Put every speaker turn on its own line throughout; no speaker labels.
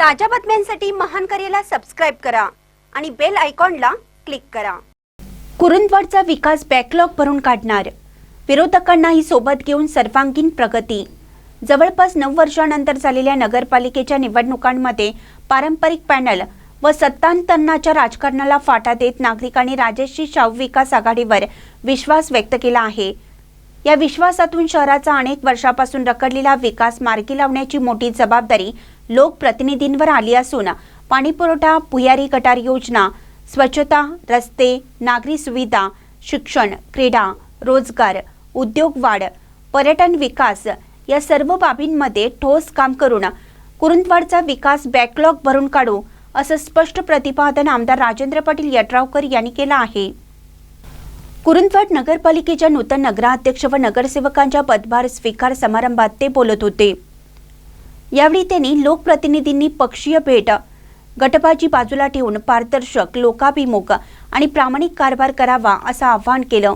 ताज्या बातम्यांसाठी महान करेला सबस्क्राइब करा आणि बेल आयकॉनला क्लिक करा। कुरुंदवाडचा विकास बॅकलॉग भरून काढणार, विरोधकांनाही सोबत घेऊन सर्वांगीण प्रगती। जवळपास 9 वर्षांनंतर झालेल्या नगरपालिकेच्या निवडणुकांमध्ये पारंपरिक पॅनल व सत्तांतरणाच्या राजकारणाला फाटा देत नागरिकांनी राजश्री शाहू विकास आघाडीवर विश्वास व्यक्त केला आहे। या विश्वासातून शहराचा अनेक वर्षापासून रखडलेला विकास मार्गी लावण्याची मोठी जबाबदारी लोकप्रतिनिधींवर आली असून पाणीपुरवठा, भुयारी गटार योजना, स्वच्छता, रस्ते, नागरी सुविधा, शिक्षण, क्रीडा, रोजगार, उद्योग वाढ, पर्यटन विकास या सर्व बाबींमध्ये ठोस काम करून कुरुंदवाडचा विकास बॅकलॉग भरून काढू असं स्पष्ट प्रतिपादन आमदार राजेंद्र पाटील यड्रावकर यांनी केलं आहे। कुरुंदवाड नगरपालिकेच्या नूतन नगराध्यक्ष व नगरसेवकांच्या पदभार स्वीकार समारंभात ते बोलत होते। यावेळी त्यांनी लोकप्रतिनिधींनी पक्षीय भेट, गटबाजी बाजूला ठेवून पारदर्शक, लोकाभिमुख आणि प्रामाणिक कारभार करावा असं आवाहन केलं।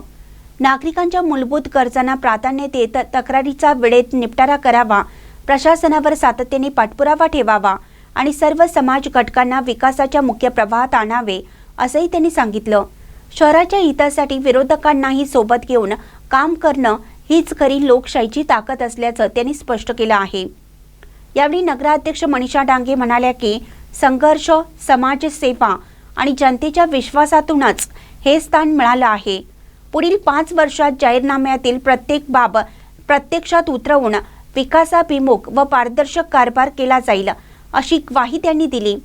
नागरिकांच्या मूलभूत गरजांना प्राधान्य देत तक्रारीचा वेळेत निपटारा करावा, प्रशासनावर सातत्याने पाठपुरावा ठेवावा आणि सर्व समाज घटकांना विकासाच्या मुख्य प्रवाहात आणावे असंही त्यांनी सांगितलं। शहराच्या हितासाठी विरोधकांनाही सोबत घेऊन काम करणं हीच खरी लोकशाहीची ताकद असल्याचं त्यांनी स्पष्ट केलं आहे। यावेळी नगराध्यक्ष मनीषा डांगे म्हणाल्या की संघर्ष, समाजसेवा आणि जनतेच्या विश्वासातूनच हे स्थान मिळालं आहे। पुढील 5 वर्षात जाहीरनाम्यातील प्रत्येक बाब प्रत्यक्षात उतरवून विकासाभिमुख व पारदर्शक कारभार केला जाईल अशी ग्वाही त्यांनी दिली।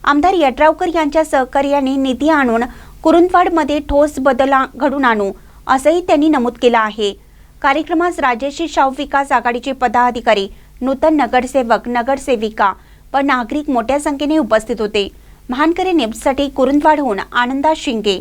आमदार यड्रावकर यांच्या सहकार्याने निधी आणून कुरुंदवाडमध्ये ठोस बदल घडून आणू असंही त्यांनी नमूद केलं आहे। कार्यक्रमास राजश्री शाहू विकास आघाडीचे पदाधिकारी, नूतन नगरसेवक, नगरसेविका व नागरिक मोठ्या संख्येने उपस्थित होते। महानकरे न्यूजसाठी कुरुंदवाडहून आनंदा शिंगे।